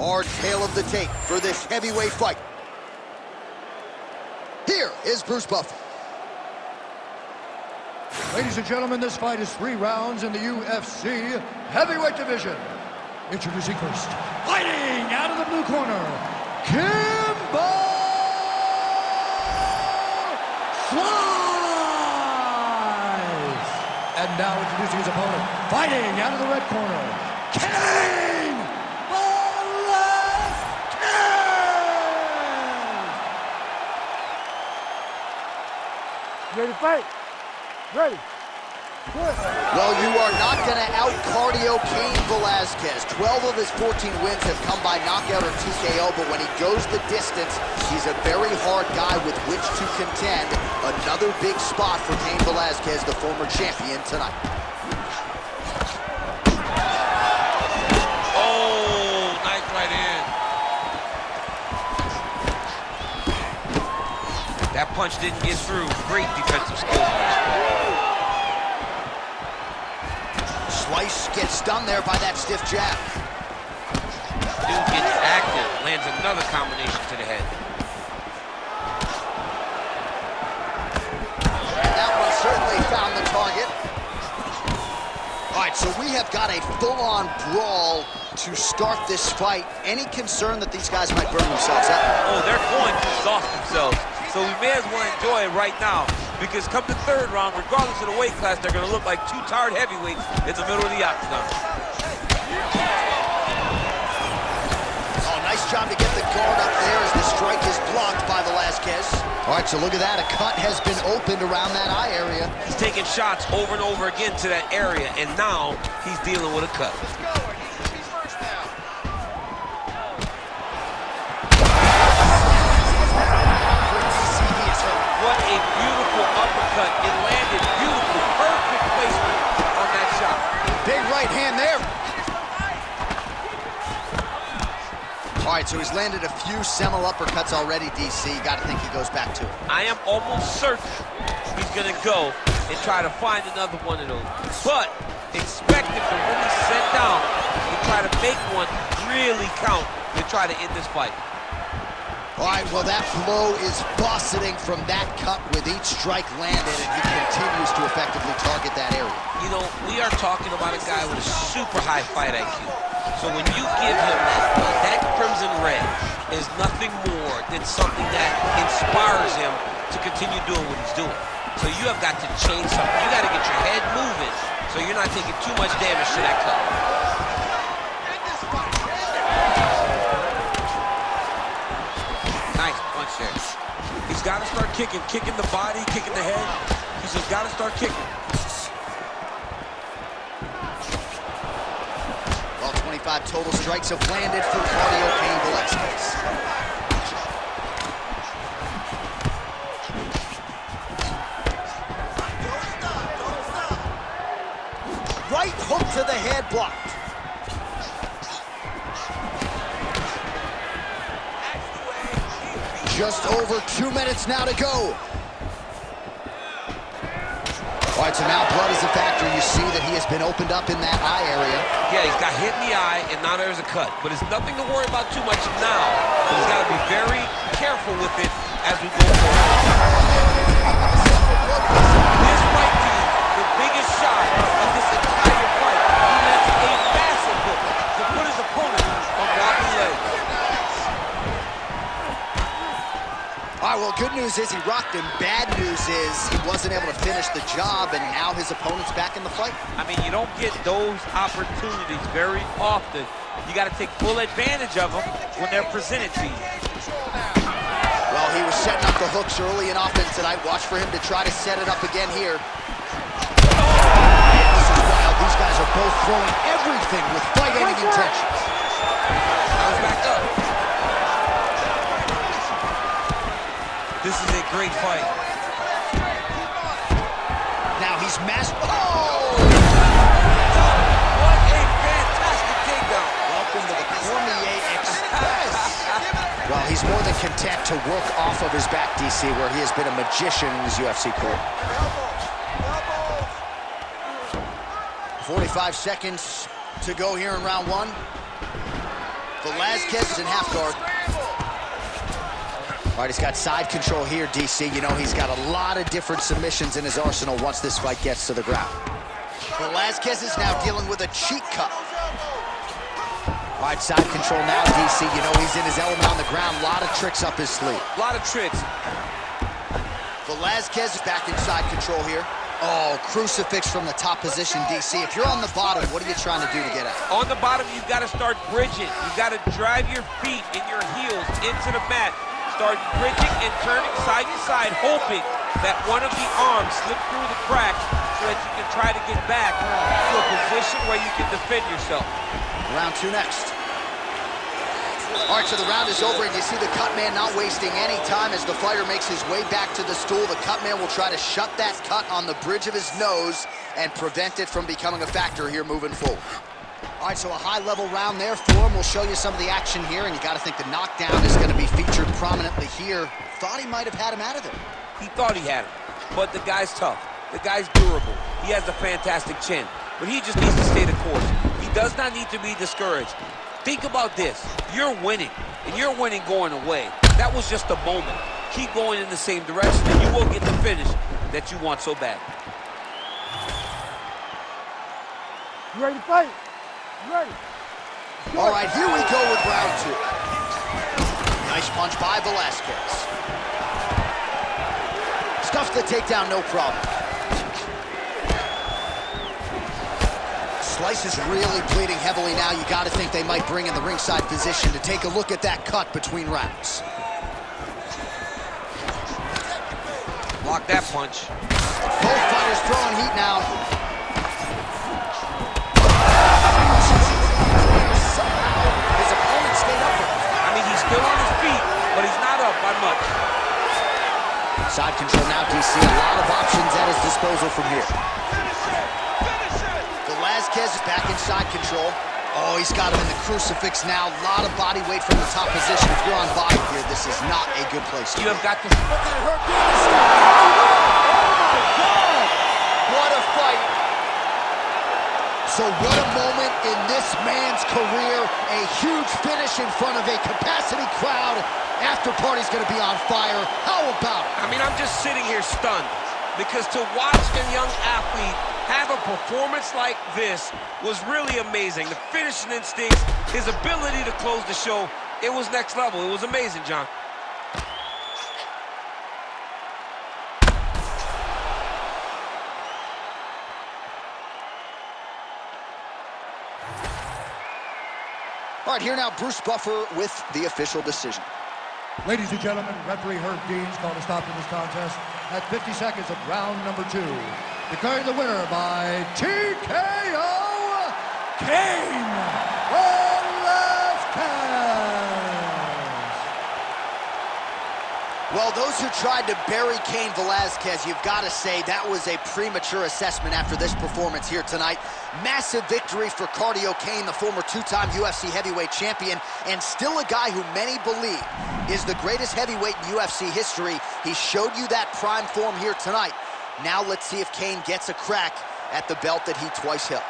Our tale of the tape for this heavyweight fight. Here is Bruce Buffer. Ladies and gentlemen, this fight is 3 rounds in the UFC heavyweight division. Introducing first, fighting out of the blue corner, Cain Velasquez. And now introducing his opponent, fighting out of the red corner, Cain Velasquez. Ready to fight? Ready. Good. Well, you are not going to out-cardio Cain Velasquez. 12 of his 14 wins have come by knockout or TKO, but when he goes the distance, he's a very hard guy with which to contend. Another big spot for Cain Velasquez, the former champion, tonight. Oh, nice right hand. That punch didn't get through. Great defensive skills. Slice gets done there by that stiff jab. Dude gets active, lands another combination to the head. And that one certainly found the target. All right, so we have got a full-on brawl to start this fight. Any concern that these guys might burn themselves up? Oh, they're going to exhaust themselves. So we may as well enjoy it right now, because come the third round, regardless of the weight class, they're going to look like 2 tired heavyweights in the middle of the octagon. Oh, nice job to get the guard up there as the strike is blocked by Velasquez. All right, so look at that. A cut has been opened around that eye area. He's taking shots over and over again to that area, and now he's dealing with a cut. What a beautiful uppercut. It landed beautiful. Perfect placement on that shot. Big right hand there. All right, so he's landed a few seminal uppercuts already, DC. You got to think he goes back to it. I am almost certain he's going to go and try to find another one of those. But expect him to really sit down and try to make one really count to try to end this fight. All right, well, that blow is buffeting from that cut with each strike landed, and he continues to effectively target that area. You know, we are talking about a guy with a super high fight IQ. So when you give him that crimson red is nothing more than something that inspires him to continue doing what he's doing. So you have got to change something. You got to get your head moving so you're not taking too much damage to that cut. Nice punch there. He's got to start kicking the body, kicking the head. He's just got to start kicking. Well, 25 total strikes have landed for cardio Cain Velasquez. Right hook to the head, blocked. Just over 2 minutes now to go. All right, so now blood is a factor. You see that he has been opened up in that eye area. Yeah, he's got hit in the eye, and now there's a cut. But it's nothing to worry about too much now. But he's got to be very careful with it as we go forward. This might be the biggest shot of this entire fight. He lands a massive hook to put his opponent on wobbly legs. All right, well, good news is he rocked him. Bad news is he wasn't able to finish the job, and now his opponent's back in the fight. I mean, you don't get those opportunities very often. You got to take full advantage of them when they're presented to you. Well, he was setting up the hooks early in offense tonight. Watch for him to try to set it up again here. Man, this is wild. These guys are both throwing everything with fight-ending intentions. I was back up. This is a great fight. Now he's masked. Oh! What a fantastic takedown. Welcome to the Cormier Express. Well, he's more than content to work off of his back, DC, where he has been a magician in his UFC career. 45 seconds to go here in round one. Velasquez is in half guard. All right, he's got side control here, DC. You know, he's got a lot of different submissions in his arsenal once this fight gets to the ground. Velasquez is now dealing with a cheek cut. All right, side control now, DC. You know, he's in his element on the ground. A lot of tricks up his sleeve. A lot of tricks. Velasquez is back in side control here. Oh, crucifix from the top position, DC. If you're on the bottom, what are you trying to do to get out? On the bottom, you've got to start bridging. You've got to drive your feet and your heels into the mat. Start bridging and turning side to side, hoping that one of the arms slip through the crack so that you can try to get back to a position where you can defend yourself. Round 2 next. All right, so the round is over, and you see the cut man not wasting any time as the fighter makes his way back to the stool. The cut man will try to shut that cut on the bridge of his nose and prevent it from becoming a factor here moving forward. All right, so a high-level round there for him. We'll show you some of the action here, and you got to think the knockdown is going to be featured prominently here. Thought he might have had him out of there. He thought he had him, but the guy's tough. The guy's durable. He has a fantastic chin, but he just needs to stay the course. He does not need to be discouraged. Think about this. You're winning, and you're winning going away. That was just a moment. Keep going in the same direction, and you will get the finish that you want so bad. You ready to fight? You ready? All right, here we go with round 2. Nice punch by Velasquez. Stuffs the takedown, no problem. Slice is really bleeding heavily now. You got to think they might bring in the ringside physician to take a look at that cut between rounds. Block that punch. Both fighters throwing heat now. His opponent stayed up. I mean, he's still on his feet, but he's not up by much. Side control now, DC. A lot of options at his disposal from here. Velasquez is back in side control. Oh, he's got him in the crucifix now. A lot of body weight from the top position. If you're on bottom here, this is not a good place to be. You have got to... What a fight. So what a moment in this man's career. A huge finish in front of a capacity crowd. After party's going to be on fire. How about it? I mean, I'm just sitting here stunned because to watch a young athlete have a performance like this was really amazing. The finishing instincts, his ability to close the show, it was next level. It was amazing, John. All right, here now, Bruce Buffer with the official decision. Ladies and gentlemen, referee Herb Dean's called a stop to this contest at 50 seconds of round number 2. Declaring the winner by TKO, Cain Velasquez. Well, those who tried to bury Cain Velasquez, you've got to say that was a premature assessment after this performance here tonight. Massive victory for Cardio Cain, the former 2-time UFC heavyweight champion, and still a guy who many believe is the greatest heavyweight in UFC history. He showed you that prime form here tonight. Now let's see if Cain gets a crack at the belt that he twice held.